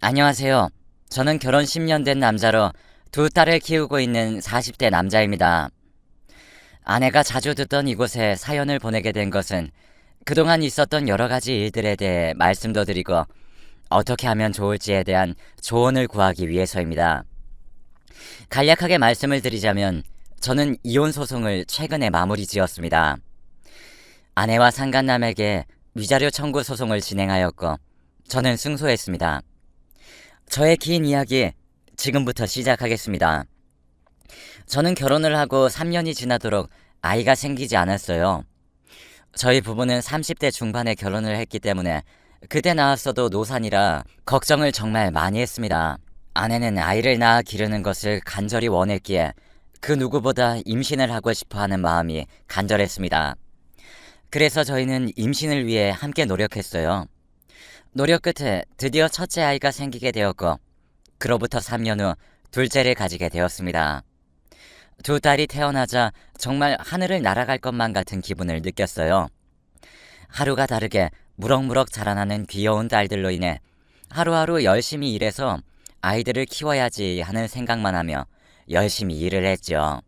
안녕하세요. 저는 결혼 10년 된 남자로 두 딸을 키우고 있는 40대 남자입니다. 아내가 자주 듣던 이곳에 사연을 보내게 된 것은 그동안 있었던 여러 가지 일들에 대해 말씀도 드리고 어떻게 하면 좋을지에 대한 조언을 구하기 위해서입니다. 간략하게 말씀을 드리자면 저는 이혼 소송을 최근에 마무리 지었습니다. 아내와 상간남에게 위자료 청구 소송을 진행하였고 저는 승소했습니다. 저의 긴 이야기 지금부터 시작하겠습니다. 저는 결혼을 하고 3년이 지나도록 아이가 생기지 않았어요. 저희 부부는 30대 중반에 결혼을 했기 때문에 그때 낳았어도 노산이라 걱정을 정말 많이 했습니다. 아내는 아이를 낳아 기르는 것을 간절히 원했기에 그 누구보다 임신을 하고 싶어 하는 마음이 간절했습니다. 그래서 저희는 임신을 위해 함께 노력했어요. 노력 끝에 드디어 첫째 아이가 생기게 되었고 그로부터 3년 후 둘째를 가지게 되었습니다. 두 딸이 태어나자 정말 하늘을 날아갈 것만 같은 기분을 느꼈어요. 하루가 다르게 무럭무럭 자라나는 귀여운 딸들로 인해 하루하루 열심히 일해서 아이들을 키워야지 하는 생각만 하며 열심히 일을 했죠.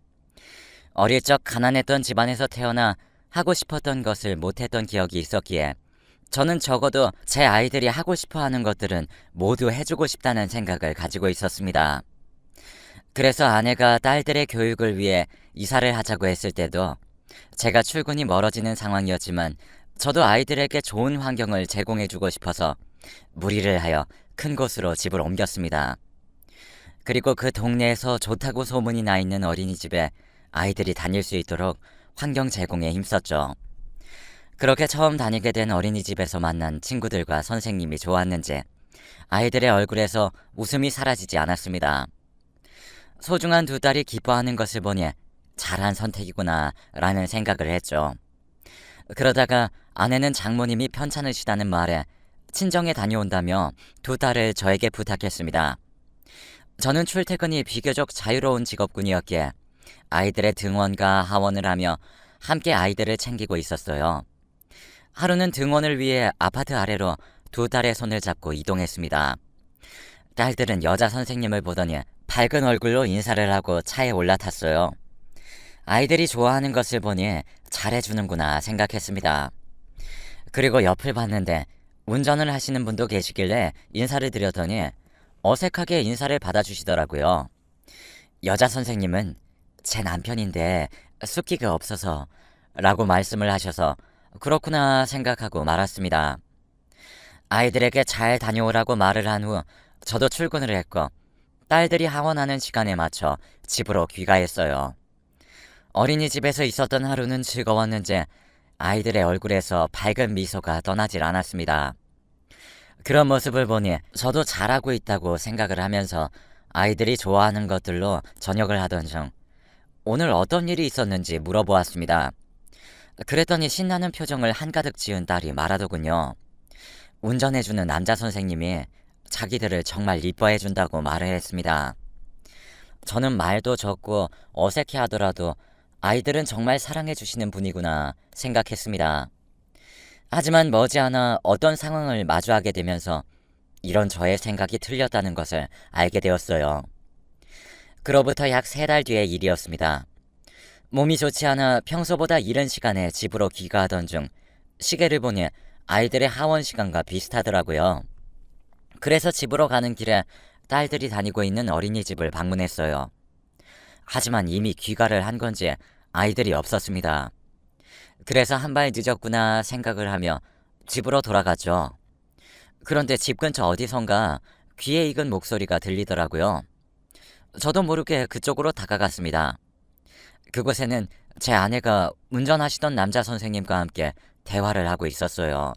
어릴 적 가난했던 집안에서 태어나 하고 싶었던 것을 못했던 기억이 있었기에 저는 적어도 제 아이들이 하고 싶어 하는 것들은 모두 해주고 싶다는 생각을 가지고 있었습니다. 그래서 아내가 딸들의 교육을 위해 이사를 하자고 했을 때도 제가 출근이 멀어지는 상황이었지만 저도 아이들에게 좋은 환경을 제공해주고 싶어서 무리를 하여 큰 곳으로 집을 옮겼습니다. 그리고 그 동네에서 좋다고 소문이 나 있는 어린이집에 아이들이 다닐 수 있도록 환경 제공에 힘썼죠. 그렇게 처음 다니게 된 어린이집에서 만난 친구들과 선생님이 좋았는지 아이들의 얼굴에서 웃음이 사라지지 않았습니다. 소중한 두 딸이 기뻐하는 것을 보니 잘한 선택이구나 라는 생각을 했죠. 그러다가 아내는 장모님이 편찮으시다는 말에 친정에 다녀온다며 두 딸을 저에게 부탁했습니다. 저는 출퇴근이 비교적 자유로운 직업군이었기에 아이들의 등원과 하원을 하며 함께 아이들을 챙기고 있었어요. 하루는 등원을 위해 아파트 아래로 두 딸의 손을 잡고 이동했습니다. 딸들은 여자 선생님을 보더니 밝은 얼굴로 인사를 하고 차에 올라탔어요. 아이들이 좋아하는 것을 보니 잘해주는구나 생각했습니다. 그리고 옆을 봤는데 운전을 하시는 분도 계시길래 인사를 드렸더니 어색하게 인사를 받아주시더라고요. 여자 선생님은 제 남편인데 숫기가 없어서 라고 말씀을 하셔서 그렇구나 생각하고 말았습니다. 아이들에게 잘 다녀오라고 말을 한 후 저도 출근을 했고 딸들이 하원하는 시간에 맞춰 집으로 귀가했어요. 어린이집에서 있었던 하루는 즐거웠는지 아이들의 얼굴에서 밝은 미소가 떠나질 않았습니다. 그런 모습을 보니 저도 잘하고 있다고 생각을 하면서 아이들이 좋아하는 것들로 저녁을 하던 중 오늘 어떤 일이 있었는지 물어보았습니다. 그랬더니 신나는 표정을 한가득 지은 딸이 말하더군요. 운전해주는 남자 선생님이 자기들을 정말 이뻐해준다고 말을 했습니다. 저는 말도 적고 어색해 하더라도 아이들은 정말 사랑해주시는 분이구나 생각했습니다. 하지만 머지않아 어떤 상황을 마주하게 되면서 이런 저의 생각이 틀렸다는 것을 알게 되었어요. 그로부터 약 3달 뒤의 일이었습니다. 몸이 좋지 않아 평소보다 이른 시간에 집으로 귀가하던 중 시계를 보니 아이들의 하원 시간과 비슷하더라고요. 그래서 집으로 가는 길에 딸들이 다니고 있는 어린이집을 방문했어요. 하지만 이미 귀가를 한 건지 아이들이 없었습니다. 그래서 한 발 늦었구나 생각을 하며 집으로 돌아갔죠. 그런데 집 근처 어디선가 귀에 익은 목소리가 들리더라고요. 저도 모르게 그쪽으로 다가갔습니다. 그곳에는 제 아내가 운전하시던 남자 선생님과 함께 대화를 하고 있었어요.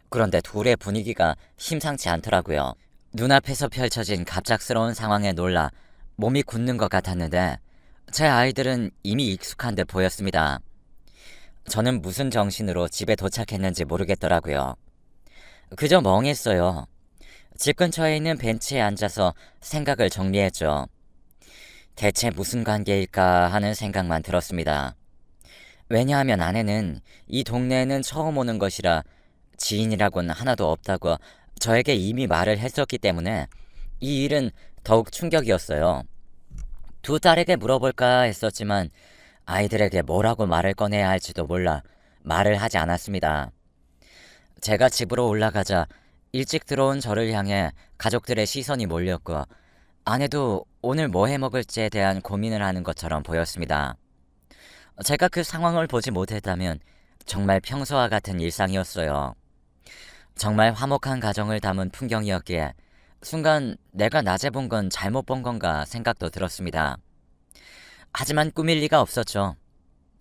그런데 둘의 분위기가 심상치 않더라고요. 눈앞에서 펼쳐진 갑작스러운 상황에 놀라 몸이 굳는 것 같았는데 제 아이들은 이미 익숙한 듯 보였습니다. 저는 무슨 정신으로 집에 도착했는지 모르겠더라고요. 그저 멍했어요. 집 근처에 있는 벤치에 앉아서 생각을 정리했죠. 대체 무슨 관계일까 하는 생각만 들었습니다. 왜냐하면 아내는 이 동네에는 처음 오는 것이라 지인이라고는 하나도 없다고 저에게 이미 말을 했었기 때문에 이 일은 더욱 충격이었어요. 두 딸에게 물어볼까 했었지만 아이들에게 뭐라고 말을 꺼내야 할지도 몰라 말을 하지 않았습니다. 제가 집으로 올라가자 일찍 들어온 저를 향해 가족들의 시선이 몰렸고 아내도 오늘 뭐 해 먹을지에 대한 고민을 하는 것처럼 보였습니다. 제가 그 상황을 보지 못했다면 정말 평소와 같은 일상이었어요. 정말 화목한 가정을 담은 풍경이었기에 순간 내가 낮에 본 건 잘못 본 건가 생각도 들었습니다. 하지만 꾸밀 리가 없었죠.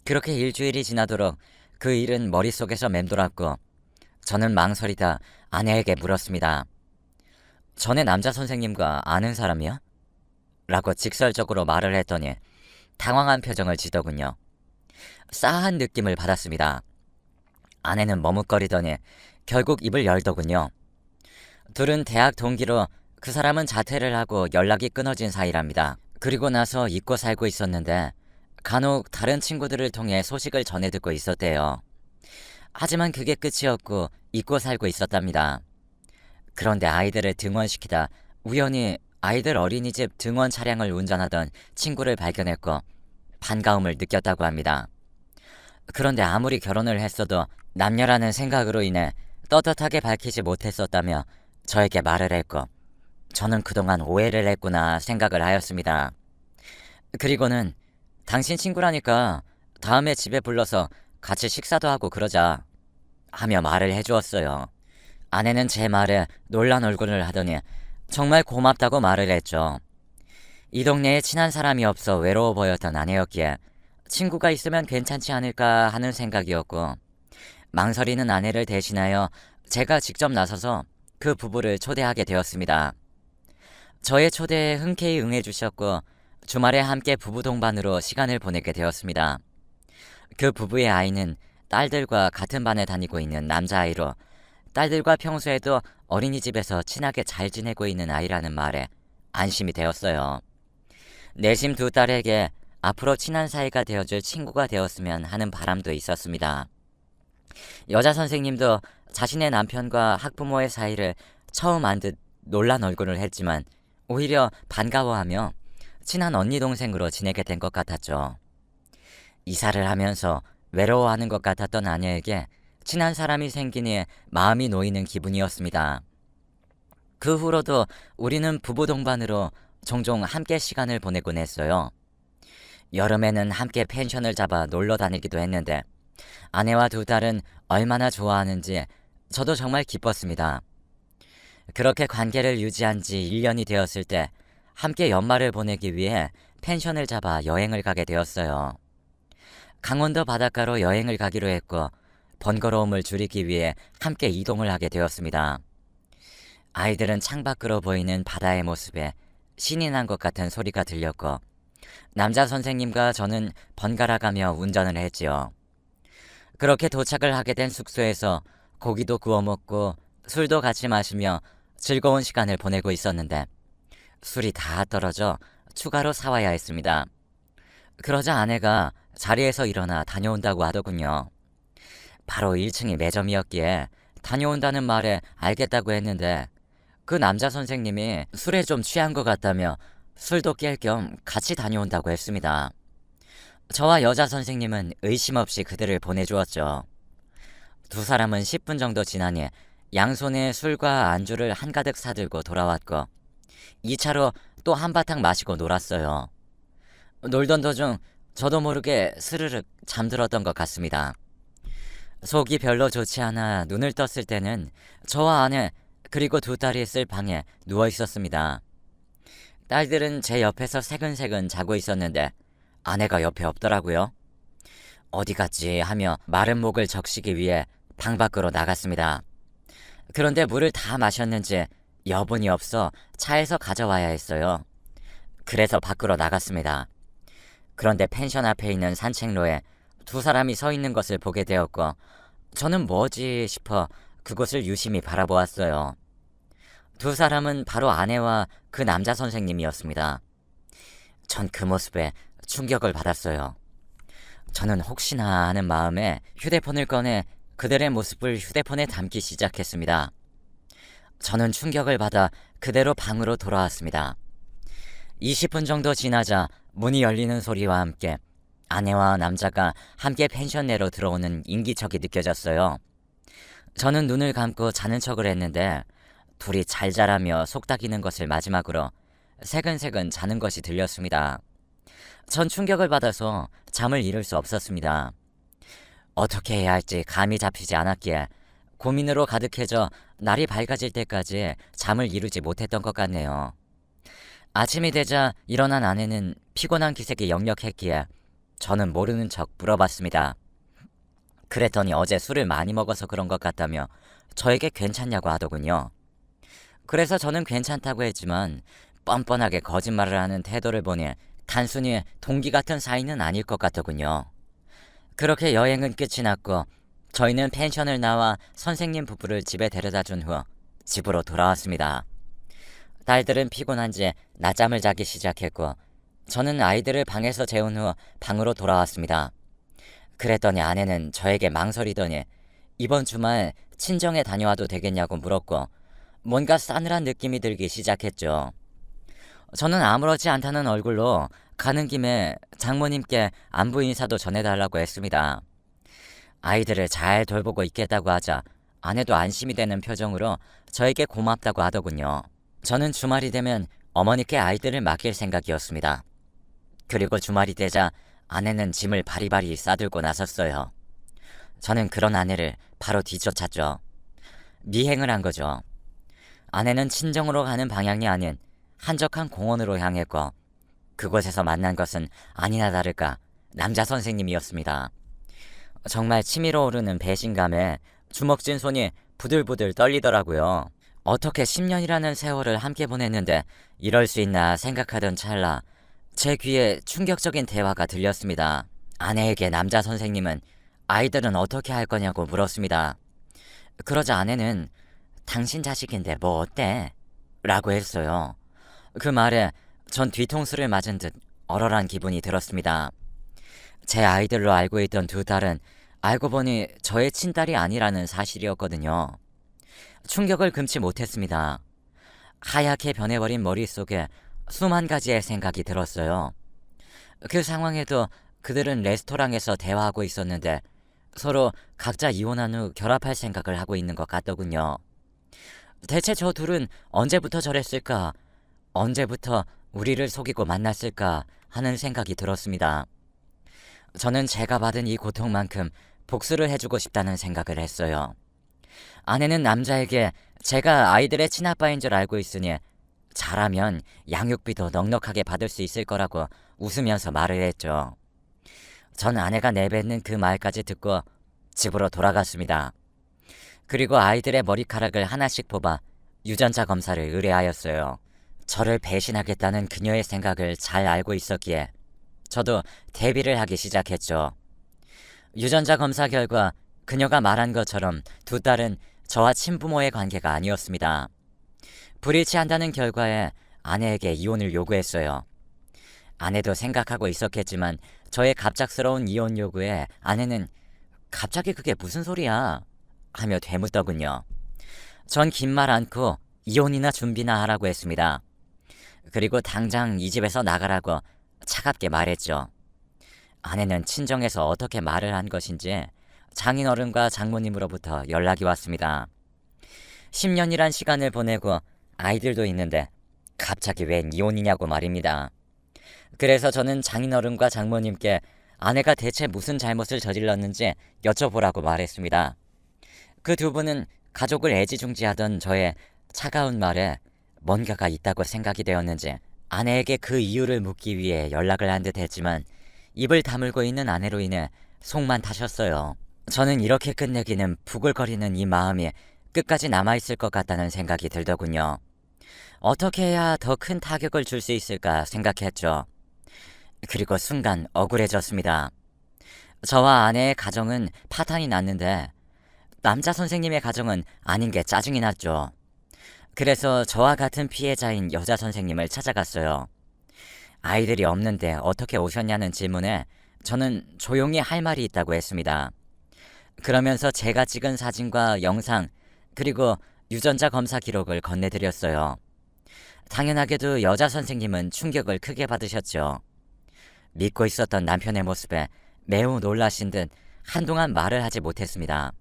그렇게 일주일이 지나도록 그 일은 머릿속에서 맴돌았고 저는 망설이다 아내에게 물었습니다. 전에 남자 선생님과 아는 사람이야? 라고 직설적으로 말을 했더니 당황한 표정을 지더군요. 싸한 느낌을 받았습니다. 아내는 머뭇거리더니 결국 입을 열더군요. 둘은 대학 동기로 그 사람은 자퇴를 하고 연락이 끊어진 사이랍니다. 그리고 나서 잊고 살고 있었는데 간혹 다른 친구들을 통해 소식을 전해 듣고 있었대요. 하지만 그게 끝이었고 잊고 살고 있었답니다. 그런데 아이들을 등원시키다 우연히 아이들 어린이집 등원 차량을 운전하던 친구를 발견했고 반가움을 느꼈다고 합니다. 그런데 아무리 결혼을 했어도 남녀라는 생각으로 인해 떳떳하게 밝히지 못했었다며 저에게 말을 했고 저는 그동안 오해를 했구나 생각을 하였습니다. 그리고는 당신 친구라니까 다음에 집에 불러서 같이 식사도 하고 그러자 하며 말을 해주었어요. 아내는 제 말에 놀란 얼굴을 하더니 정말 고맙다고 말을 했죠. 이 동네에 친한 사람이 없어 외로워 보였던 아내였기에 친구가 있으면 괜찮지 않을까 하는 생각이었고 망설이는 아내를 대신하여 제가 직접 나서서 그 부부를 초대하게 되었습니다. 저의 초대에 흔쾌히 응해주셨고 주말에 함께 부부 동반으로 시간을 보내게 되었습니다. 그 부부의 아이는 딸들과 같은 반에 다니고 있는 남자아이로 딸들과 평소에도 어린이집에서 친하게 잘 지내고 있는 아이라는 말에 안심이 되었어요. 내심 두 딸에게 앞으로 친한 사이가 되어줄 친구가 되었으면 하는 바람도 있었습니다. 여자 선생님도 자신의 남편과 학부모의 사이를 처음 안 듯 놀란 얼굴을 했지만 오히려 반가워하며 친한 언니 동생으로 지내게 된 것 같았죠. 이사를 하면서 외로워하는 것 같았던 아내에게 친한 사람이 생기니 마음이 놓이는 기분이었습니다. 그 후로도 우리는 부부 동반으로 종종 함께 시간을 보내곤 했어요. 여름에는 함께 펜션을 잡아 놀러 다니기도 했는데 아내와 두 딸은 얼마나 좋아하는지 저도 정말 기뻤습니다. 그렇게 관계를 유지한 지 1년이 되었을 때 함께 연말을 보내기 위해 펜션을 잡아 여행을 가게 되었어요. 강원도 바닷가로 여행을 가기로 했고 번거로움을 줄이기 위해 함께 이동을 하게 되었습니다. 아이들은 창밖으로 보이는 바다의 모습에 신이 난 것 같은 소리가 들렸고 남자 선생님과 저는 번갈아가며 운전을 했지요. 그렇게 도착을 하게 된 숙소에서 고기도 구워 먹고 술도 같이 마시며 즐거운 시간을 보내고 있었는데 술이 다 떨어져 추가로 사와야 했습니다. 그러자 아내가 자리에서 일어나 다녀온다고 하더군요. 바로 1층이 매점이었기에 다녀온다는 말에 알겠다고 했는데 그 남자 선생님이 술에 좀 취한 것 같다며 술도 깰 겸 같이 다녀온다고 했습니다. 저와 여자 선생님은 의심 없이 그들을 보내주었죠. 두 사람은 10분 정도 지나니 양손에 술과 안주를 한가득 사들고 돌아왔고 2차로 또 한바탕 마시고 놀았어요. 놀던 도중 저도 모르게 스르륵 잠들었던 것 같습니다. 속이 별로 좋지 않아 눈을 떴을 때는 저와 아내 그리고 두 딸이 있을 방에 누워 있었습니다. 딸들은 제 옆에서 새근새근 자고 있었는데 아내가 옆에 없더라고요. 어디 갔지 하며 마른 목을 적시기 위해 방 밖으로 나갔습니다. 그런데 물을 다 마셨는지 여분이 없어 차에서 가져와야 했어요. 그래서 밖으로 나갔습니다. 그런데 펜션 앞에 있는 산책로에 두 사람이 서 있는 것을 보게 되었고 저는 뭐지 싶어 그곳을 유심히 바라보았어요. 두 사람은 바로 아내와 그 남자 선생님이었습니다. 전 그 모습에 충격을 받았어요. 저는 혹시나 하는 마음에 휴대폰을 꺼내 그들의 모습을 휴대폰에 담기 시작했습니다. 저는 충격을 받아 그대로 방으로 돌아왔습니다. 20분 정도 지나자 문이 열리는 소리와 함께 아내와 남자가 함께 펜션 내로 들어오는 인기척이 느껴졌어요. 저는 눈을 감고 자는 척을 했는데 둘이 잘 자라며 속닥이는 것을 마지막으로 새근새근 자는 것이 들렸습니다. 전 충격을 받아서 잠을 이룰 수 없었습니다. 어떻게 해야 할지 감이 잡히지 않았기에 고민으로 가득해져 날이 밝아질 때까지 잠을 이루지 못했던 것 같네요. 아침이 되자 일어난 아내는 피곤한 기색이 역력했기에 저는 모르는 척 물어봤습니다. 그랬더니 어제 술을 많이 먹어서 그런 것 같다며 저에게 괜찮냐고 하더군요. 그래서 저는 괜찮다고 했지만 뻔뻔하게 거짓말을 하는 태도를 보니 단순히 동기 같은 사이는 아닐 것 같더군요. 그렇게 여행은 끝이 났고 저희는 펜션을 나와 선생님 부부를 집에 데려다 준 후 집으로 돌아왔습니다. 딸들은 피곤한지 낮잠을 자기 시작했고 저는 아이들을 방에서 재운 후 방으로 돌아왔습니다. 그랬더니 아내는 저에게 망설이더니 이번 주말 친정에 다녀와도 되겠냐고 물었고 뭔가 싸늘한 느낌이 들기 시작했죠. 저는 아무렇지 않다는 얼굴로 가는 김에 장모님께 안부 인사도 전해달라고 했습니다. 아이들을 잘 돌보고 있겠다고 하자 아내도 안심이 되는 표정으로 저에게 고맙다고 하더군요. 저는 주말이 되면 어머니께 아이들을 맡길 생각이었습니다. 그리고 주말이 되자 아내는 짐을 바리바리 싸들고 나섰어요. 저는 그런 아내를 바로 뒤쫓았죠. 미행을 한 거죠. 아내는 친정으로 가는 방향이 아닌 한적한 공원으로 향했고 그곳에서 만난 것은 아니나 다를까 남자 선생님이었습니다. 정말 치밀어 오르는 배신감에 주먹진 손이 부들부들 떨리더라고요. 어떻게 10년이라는 세월을 함께 보냈는데 이럴 수 있나 생각하던 찰나 제 귀에 충격적인 대화가 들렸습니다. 아내에게 남자 선생님은 아이들은 어떻게 할 거냐고 물었습니다. 그러자 아내는 당신 자식인데 뭐 어때? 라고 했어요. 그 말에 전 뒤통수를 맞은 듯 얼얼한 기분이 들었습니다. 제 아이들로 알고 있던 두 딸은 알고 보니 저의 친딸이 아니라는 사실이었거든요. 충격을 금치 못했습니다. 하얗게 변해버린 머릿속에 수만 가지의 생각이 들었어요. 그 상황에도 그들은 레스토랑에서 대화하고 있었는데 서로 각자 이혼한 후 결합할 생각을 하고 있는 것 같더군요. 대체 저 둘은 언제부터 저랬을까? 언제부터 우리를 속이고 만났을까? 하는 생각이 들었습니다. 저는 제가 받은 이 고통만큼 복수를 해주고 싶다는 생각을 했어요. 아내는 남자에게 제가 아이들의 친아빠인 줄 알고 있으니 잘하면 양육비도 넉넉하게 받을 수 있을 거라고 웃으면서 말을 했죠. 전 아내가 내뱉는 그 말까지 듣고 집으로 돌아갔습니다. 그리고 아이들의 머리카락을 하나씩 뽑아 유전자 검사를 의뢰하였어요. 저를 배신하겠다는 그녀의 생각을 잘 알고 있었기에 저도 대비를 하기 시작했죠. 유전자 검사 결과 그녀가 말한 것처럼 두 딸은 저와 친부모의 관계가 아니었습니다. 불일치한다는 결과에 아내에게 이혼을 요구했어요. 아내도 생각하고 있었겠지만 저의 갑작스러운 이혼 요구에 아내는 갑자기 그게 무슨 소리야? 하며 되묻더군요. 전 긴 말 않고 이혼이나 준비나 하라고 했습니다. 그리고 당장 이 집에서 나가라고 차갑게 말했죠. 아내는 친정에서 어떻게 말을 한 것인지 장인어른과 장모님으로부터 연락이 왔습니다. 10년이란 시간을 보내고 아이들도 있는데 갑자기 웬 이혼이냐고 말입니다. 그래서 저는 장인어른과 장모님께 아내가 대체 무슨 잘못을 저질렀는지 여쭤보라고 말했습니다. 그 두 분은 가족을 애지중지하던 저의 차가운 말에 뭔가가 있다고 생각이 되었는지 아내에게 그 이유를 묻기 위해 연락을 한 듯 했지만 입을 다물고 있는 아내로 인해 속만 타셨어요. 저는 이렇게 끝내기는 부글거리는 이 마음이 끝까지 남아있을 것 같다는 생각이 들더군요. 어떻게 해야 더 큰 타격을 줄 수 있을까 생각했죠. 그리고 순간 억울해졌습니다. 저와 아내의 가정은 파탄이 났는데 남자 선생님의 가정은 아닌 게 짜증이 났죠. 그래서 저와 같은 피해자인 여자 선생님을 찾아갔어요. 아이들이 없는데 어떻게 오셨냐는 질문에 저는 조용히 할 말이 있다고 했습니다. 그러면서 제가 찍은 사진과 영상 그리고 유전자 검사 기록을 건네드렸어요. 당연하게도 여자 선생님은 충격을 크게 받으셨죠. 믿고 있었던 남편의 모습에 매우 놀라신 듯 한동안 말을 하지 못했습니다.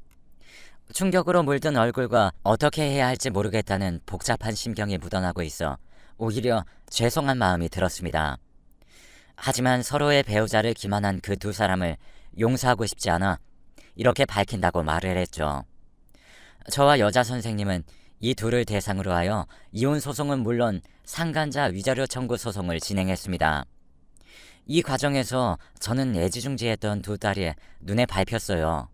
충격으로 물든 얼굴과 어떻게 해야 할지 모르겠다는 복잡한 심경이 묻어나고 있어 오히려 죄송한 마음이 들었습니다. 하지만 서로의 배우자를 기만한 그 두 사람을 용서하고 싶지 않아 이렇게 밝힌다고 말을 했죠. 저와 여자 선생님은 이 둘을 대상으로 하여 이혼 소송은 물론 상간자 위자료 청구 소송을 진행했습니다. 이 과정에서 저는 애지중지했던 두 딸이 눈에 밟혔어요.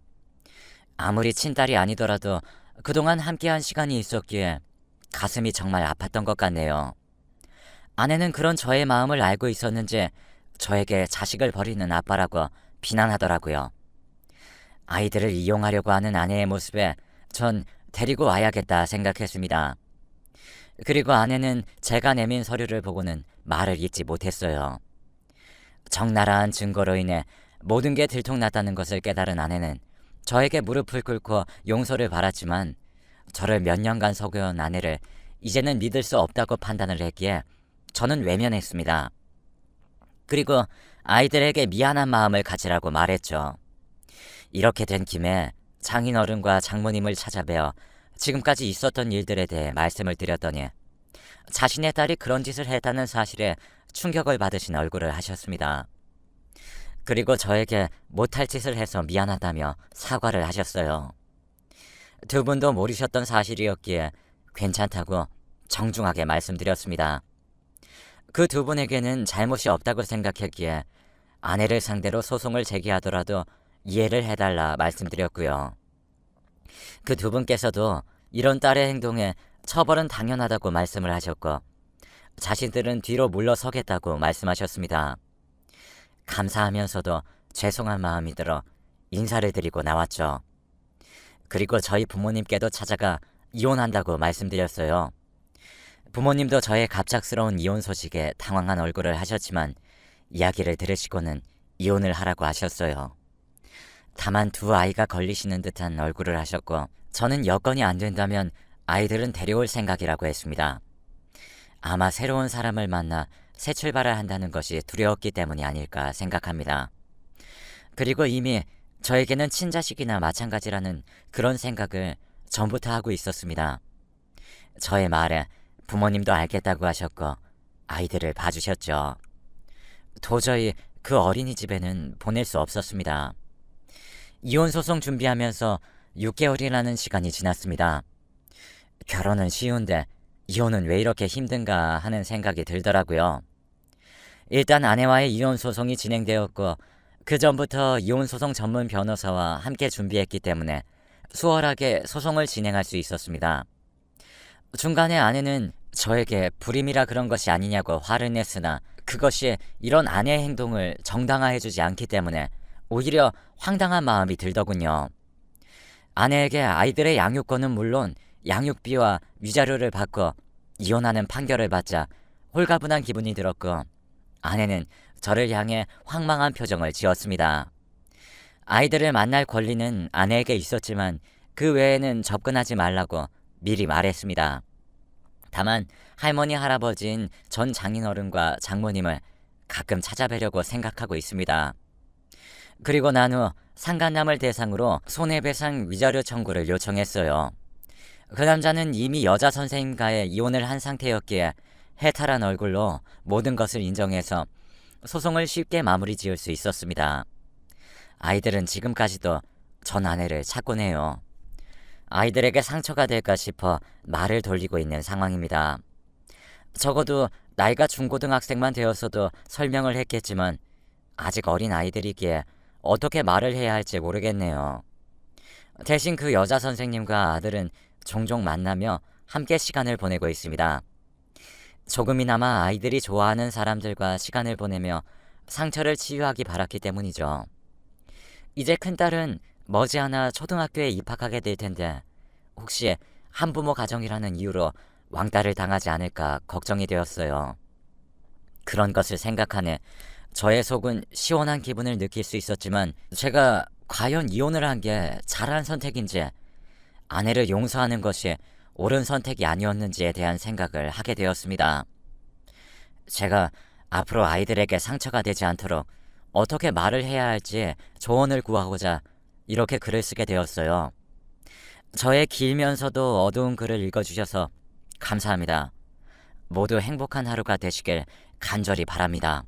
아무리 친딸이 아니더라도 그동안 함께한 시간이 있었기에 가슴이 정말 아팠던 것 같네요. 아내는 그런 저의 마음을 알고 있었는지 저에게 자식을 버리는 아빠라고 비난하더라고요. 아이들을 이용하려고 하는 아내의 모습에 전 데리고 와야겠다 생각했습니다. 그리고 아내는 제가 내민 서류를 보고는 말을 잇지 못했어요. 적나라한 증거로 인해 모든 게 들통났다는 것을 깨달은 아내는 저에게 무릎을 꿇고 용서를 바랐지만 저를 몇 년간 속여온 아내를 이제는 믿을 수 없다고 판단을 했기에 저는 외면했습니다. 그리고 아이들에게 미안한 마음을 가지라고 말했죠. 이렇게 된 김에 장인어른과 장모님을 찾아뵈어 지금까지 있었던 일들에 대해 말씀을 드렸더니 자신의 딸이 그런 짓을 했다는 사실에 충격을 받으신 얼굴을 하셨습니다. 그리고 저에게 못할 짓을 해서 미안하다며 사과를 하셨어요. 두 분도 모르셨던 사실이었기에 괜찮다고 정중하게 말씀드렸습니다. 그 두 분에게는 잘못이 없다고 생각했기에 아내를 상대로 소송을 제기하더라도 이해를 해달라 말씀드렸고요. 그 두 분께서도 이런 딸의 행동에 처벌은 당연하다고 말씀을 하셨고 자신들은 뒤로 물러서겠다고 말씀하셨습니다. 감사하면서도 죄송한 마음이 들어 인사를 드리고 나왔죠. 그리고 저희 부모님께도 찾아가 이혼한다고 말씀드렸어요. 부모님도 저의 갑작스러운 이혼 소식에 당황한 얼굴을 하셨지만 이야기를 들으시고는 이혼을 하라고 하셨어요. 다만 두 아이가 걸리시는 듯한 얼굴을 하셨고 저는 여건이 안 된다면 아이들은 데려올 생각이라고 했습니다. 아마 새로운 사람을 만나 새 출발을 한다는 것이 두려웠기 때문이 아닐까 생각합니다. 그리고 이미 저에게는 친자식이나 마찬가지라는 그런 생각을 전부터 하고 있었습니다. 저의 말에 부모님도 알겠다고 하셨고 아이들을 봐주셨죠. 도저히 그 어린이집에는 보낼 수 없었습니다. 이혼 소송 준비하면서 6개월이라는 시간이 지났습니다. 결혼은 쉬운데 이혼은 왜 이렇게 힘든가 하는 생각이 들더라고요. 일단 아내와의 이혼 소송이 진행되었고 그 전부터 이혼 소송 전문 변호사와 함께 준비했기 때문에 수월하게 소송을 진행할 수 있었습니다. 중간에 아내는 저에게 불임이라 그런 것이 아니냐고 화를 냈으나 그것이 이런 아내의 행동을 정당화해주지 않기 때문에 오히려 황당한 마음이 들더군요. 아내에게 아이들의 양육권은 물론 양육비와 위자료를 받고 이혼하는 판결을 받자 홀가분한 기분이 들었고 아내는 저를 향해 황망한 표정을 지었습니다. 아이들을 만날 권리는 아내에게 있었지만 그 외에는 접근하지 말라고 미리 말했습니다. 다만 할머니 할아버지인 전 장인어른과 장모님을 가끔 찾아뵈려고 생각하고 있습니다. 그리고 난 후 상간남을 대상으로 손해배상 위자료 청구를 요청했어요. 그 남자는 이미 여자 선생님과의 이혼을 한 상태였기에 해탈한 얼굴로 모든 것을 인정해서 소송을 쉽게 마무리 지을 수 있었습니다. 아이들은 지금까지도 전 아내를 찾곤 해요. 아이들에게 상처가 될까 싶어 말을 돌리고 있는 상황입니다. 적어도 나이가 중고등학생만 되었어도 설명을 했겠지만 아직 어린 아이들이기에 어떻게 말을 해야 할지 모르겠네요. 대신 그 여자 선생님과 아들은 종종 만나며 함께 시간을 보내고 있습니다. 조금이나마 아이들이 좋아하는 사람들과 시간을 보내며 상처를 치유하기 바랐기 때문이죠. 이제 큰딸은 머지않아 초등학교에 입학하게 될 텐데 혹시 한부모 가정이라는 이유로 왕따를 당하지 않을까 걱정이 되었어요. 그런 것을 생각하네 저의 속은 시원한 기분을 느낄 수 있었지만 제가 과연 이혼을 한 게 잘한 선택인지 아내를 용서하는 것이 옳은 선택이 아니었는지에 대한 생각을 하게 되었습니다. 제가 앞으로 아이들에게 상처가 되지 않도록 어떻게 말을 해야 할지 조언을 구하고자 이렇게 글을 쓰게 되었어요. 저의 길면서도 어두운 글을 읽어주셔서 감사합니다. 모두 행복한 하루가 되시길 간절히 바랍니다.